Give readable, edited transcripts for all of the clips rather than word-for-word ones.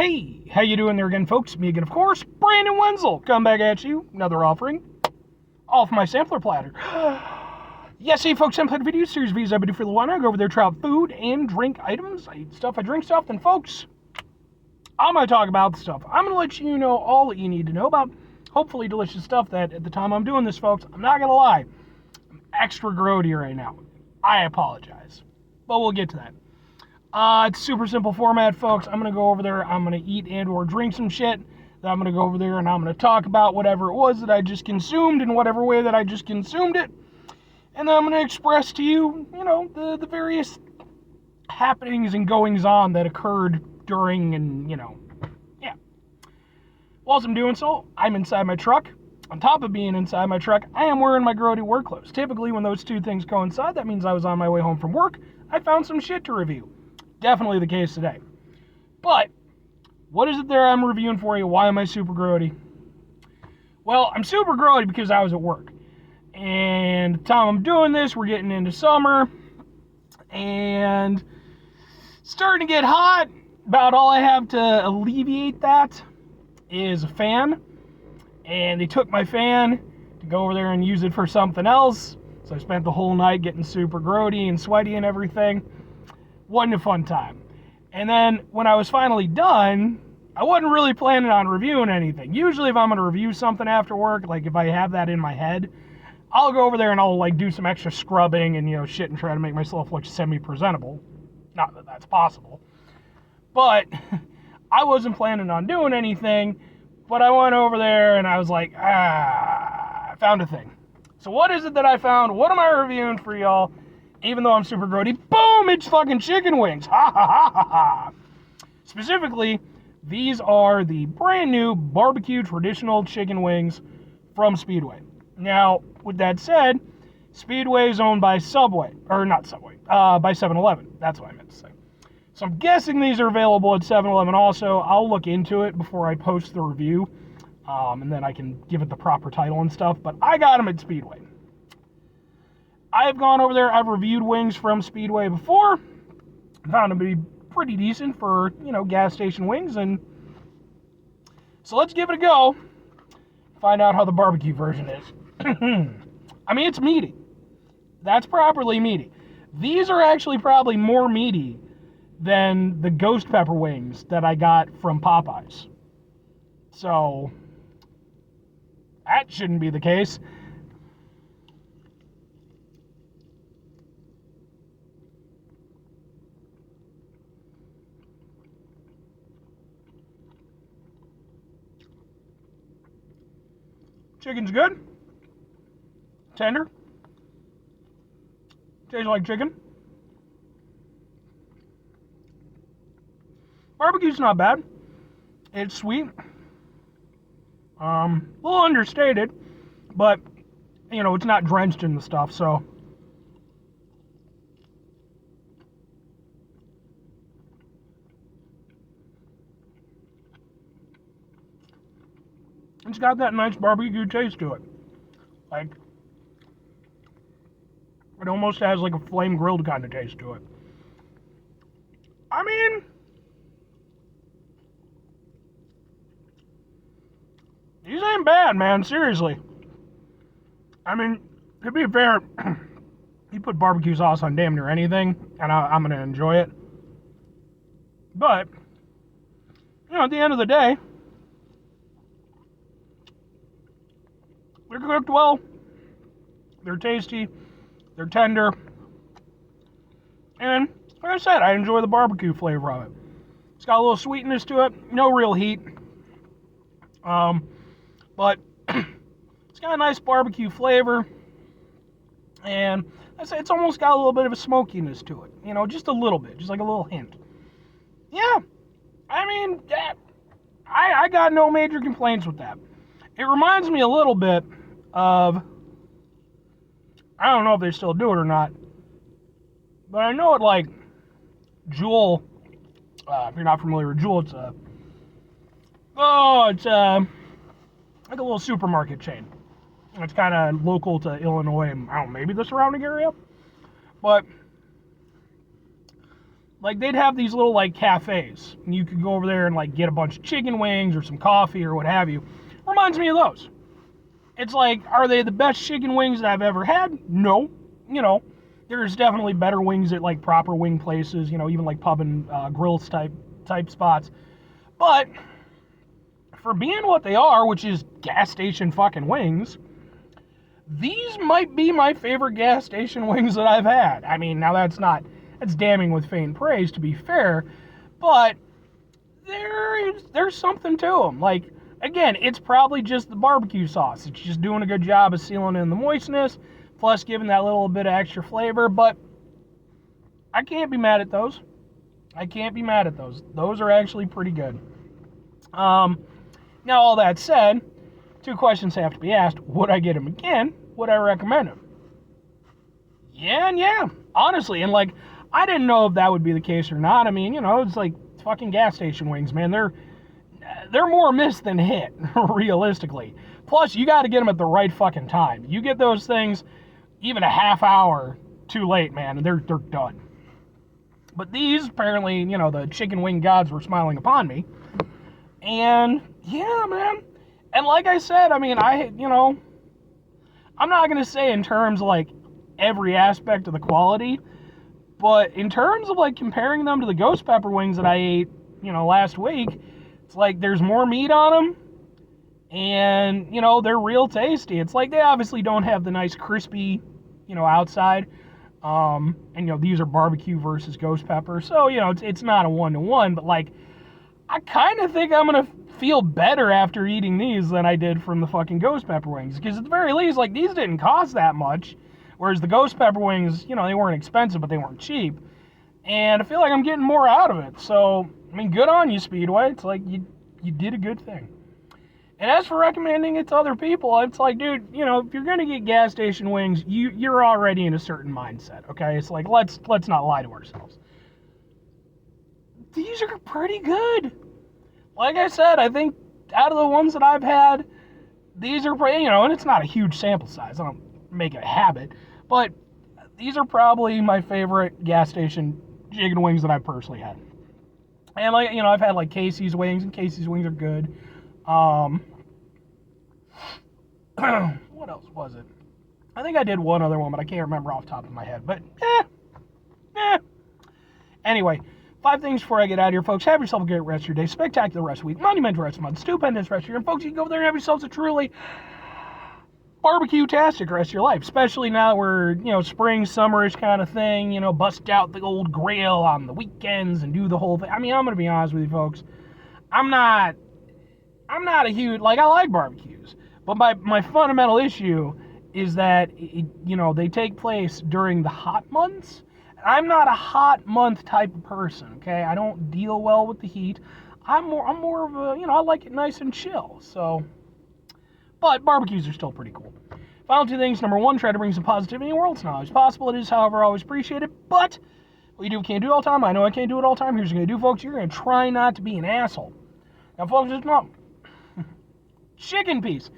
Hey, how you doing there again, folks? Me again, of course, Brandon Wenzel. Come back at you, another offering off my sampler platter. Yes, hey folks, sampler video series videos I've been doing for a little while now. I go over there, try out food and drink items. I eat stuff, I drink stuff, and folks, I'm going to talk about the stuff. I'm going to let you know all that you need to know about hopefully delicious stuff that at the time I'm doing this, folks, I'm not going to lie, I'm extra grody right now. I apologize, but we'll get to that. It's super simple format, folks. I'm going to go over there, I'm going to eat and or drink some shit. Then I'm going to go over there and I'm going to talk about whatever it was that I just consumed in whatever way that I just consumed it. And then I'm going to express to you, the various happenings and goings on that occurred during and, yeah. Whilst I'm doing so, I'm inside my truck. On top of being inside my truck, I am wearing my grody work clothes. Typically, when those two things coincide, that means I was on my way home from work. I found some shit to review. Definitely the case today. But, what is it there I'm reviewing for you? Why am I super grody? Well, I'm super grody because I was at work. And the time I'm doing this, we're getting into summer. And it's starting to get hot. About all I have to alleviate that is a fan. And they took my fan to go over there and use it for something else. So I spent the whole night getting super grody and sweaty and everything. Wasn't a fun time. And then when I was finally done, I wasn't really planning on reviewing anything. Usually if I'm going to review something after work, like if I have that in my head, I'll go over there and I'll do some extra scrubbing and shit and try to make myself look semi-presentable. Not that that's possible. But I wasn't planning on doing anything, but I went over there and I was like, I found a thing. So what is it that I found? What am I reviewing for y'all? Even though I'm super grody, boom, it's fucking chicken wings. Ha ha ha ha ha. Specifically, these are the brand new barbecue traditional chicken wings from Speedway. Now, with that said, Speedway is owned by Subway, or not Subway, by 7-Eleven. That's what I meant to say. So I'm guessing these are available at 7-Eleven also. I'll look into it before I post the review, and then I can give it the proper title and stuff, but I got them at Speedway. I've gone over there, I've reviewed wings from Speedway before, found them to be pretty decent for, gas station wings, and so let's give it a go, find out how the barbecue version is. I mean, it's meaty. That's properly meaty. These are actually probably more meaty than the ghost pepper wings that I got from Popeyes. So, that shouldn't be the case. Chicken's good. Tender. Tastes like chicken. Barbecue's not bad. It's sweet. A little understated, but, it's not drenched in the stuff, so. It's got that nice barbecue taste to it. Like, it almost has like a flame grilled kind of taste to it. I mean, these ain't bad, man, seriously. I mean, to be fair, you put barbecue sauce on damn near anything, and I'm going to enjoy it. But, at the end of the day, they're cooked well, they're tasty, they're tender, and like I said, I enjoy the barbecue flavor of it. It's got a little sweetness to it, no real heat, but it's got a nice barbecue flavor, and I say it's almost got a little bit of a smokiness to it, just a little bit, just like a little hint. Yeah, I mean, I got no major complaints with that. It reminds me a little bit of, I don't know if they still do it or not, but I know it like Jewel, if you're not familiar with Jewel, it's like a little supermarket chain. It's kind of local to Illinois and, I don't know, maybe the surrounding area, but like, they'd have these little, like, cafes, and you could go over there and, like, get a bunch of chicken wings or some coffee or what have you. Reminds me of those. It's like, are they the best chicken wings that I've ever had? No. You know, there's definitely better wings at, like, proper wing places, you know, even, like, pub and grills type spots. But for being what they are, which is gas station fucking wings, these might be my favorite gas station wings that I've had. I mean, now that's damning with faint praise, to be fair, but there's something to them. Like, again, it's probably just the barbecue sauce. It's just doing a good job of sealing in the moistness, plus giving that little bit of extra flavor, but I can't be mad at those. Those are actually pretty good. Now, all that said, 2 questions have to be asked. Would I get them again? Would I recommend them? Yeah and yeah. Honestly, and like, I didn't know if that would be the case or not. I mean, you know, it's like fucking gas station wings, man. They're more miss than hit, realistically. Plus, you got to get them at the right fucking time. You get those things even a half hour too late, man, and they're done. But these, apparently, you know, the chicken wing gods were smiling upon me. And, yeah, man. And like I said, I mean, I'm not going to say in terms of, like, every aspect of the quality, but in terms of, like, comparing them to the ghost pepper wings that I ate, you know, last week, it's like there's more meat on them, and, you know, they're real tasty. It's like they obviously don't have the nice crispy, you know, outside, and, you know, these are barbecue versus ghost pepper, so, you know, it's not a one-to-one, but, like, I kind of think I'm going to feel better after eating these than I did from the fucking ghost pepper wings. Because at the very least, like, these didn't cost that much. Whereas the ghost pepper wings, you know, they weren't expensive, but they weren't cheap. And I feel like I'm getting more out of it. So, I mean, good on you, Speedway. It's like, you did a good thing. And as for recommending it to other people, it's like, dude, you know, if you're going to get gas station wings, you're already in a certain mindset, okay? It's like, let's not lie to ourselves. These are pretty good. Like I said, I think out of the ones that I've had, these are pretty, you know, and it's not a huge sample size. I don't make it a habit, but these are probably my favorite gas station chicken wings that I've personally had. And, like, you know, I've had, like, Casey's wings, and Casey's wings are good. What else was it? I think I did one other one, but I can't remember off the top of my head. But, Anyway, 5 things before I get out of here, folks. Have yourself a great rest of your day, spectacular rest of the week, monumental rest of the month, stupendous rest of your year. And, folks, you can go over there and have yourselves a truly barbecue-tastic rest of your life, especially now that we're, you know, spring, summerish kind of thing, you know, bust out the old grill on the weekends and do the whole thing. I mean, I'm going to be honest with you, folks. I'm not a huge, like, I like barbecues, but my fundamental issue is that, you know, they take place during the hot months. I'm not a hot month type of person, okay? I don't deal well with the heat. I'm more of a, you know, I like it nice and chill, so. But barbecues are still pretty cool. Final 2 things. Number 1, try to bring some positivity in the world. It's not always possible. It is, however, always appreciated. But what you do can't do it all the time. I know I can't do it all the time. Here's what you're going to do, folks. You're going to try not to be an asshole. Now, folks, it's not chicken piece.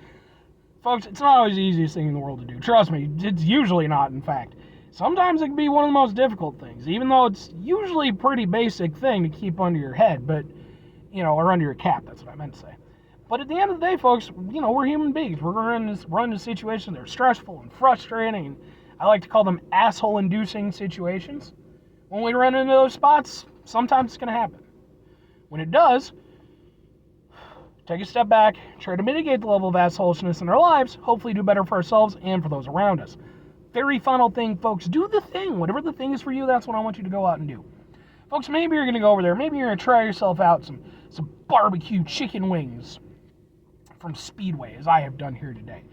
Folks, it's not always the easiest thing in the world to do. Trust me, it's usually not, in fact. Sometimes it can be one of the most difficult things, even though it's usually a pretty basic thing to keep under your head, but, you know, or under your cap, that's what I meant to say. But at the end of the day, folks, you know, we're human beings. We're going to run into situations that are stressful and frustrating, and I like to call them asshole-inducing situations. When we run into those spots, sometimes it's going to happen. When it does, take a step back, try to mitigate the level of assholishness in our lives, hopefully do better for ourselves and for those around us. Very final thing, folks, do the thing. Whatever the thing is for you, that's what I want you to go out and do. Folks, maybe you're going to go over there. Maybe you're going to try yourself out some barbecue chicken wings from Speedway, as I have done here today.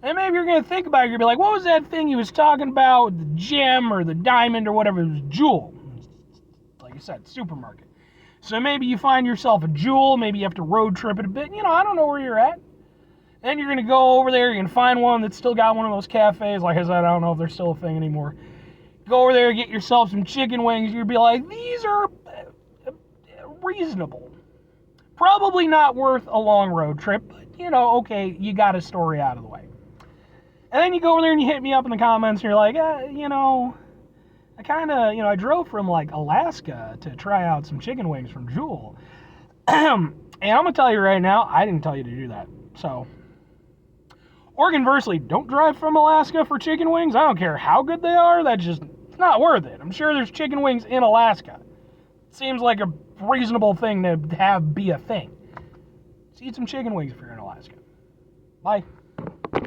And maybe you're going to think about it. You're going to be like, what was that thing he was talking about? The gem or the diamond or whatever. It was Jewel. Like I said, supermarket. So maybe you find yourself a Jewel. Maybe you have to road trip it a bit. You know, I don't know where you're at. Then you're going to go over there, you're going to find one that's still got one of those cafes. Like I said, I don't know if they're still a thing anymore. Go over there, get yourself some chicken wings. You'll be like, these are reasonable. Probably not worth a long road trip, but, you know, okay, you got a story out of the way. And then you go over there and you hit me up in the comments, and you're like, you know, I kind of, I drove from like Alaska to try out some chicken wings from Jewel. And I'm going to tell you right now, I didn't tell you to do that. So, or conversely, don't drive from Alaska for chicken wings. I don't care how good they are. It's not worth it. I'm sure there's chicken wings in Alaska. Seems like a reasonable thing to have be a thing. Let's eat some chicken wings if you're in Alaska. Bye.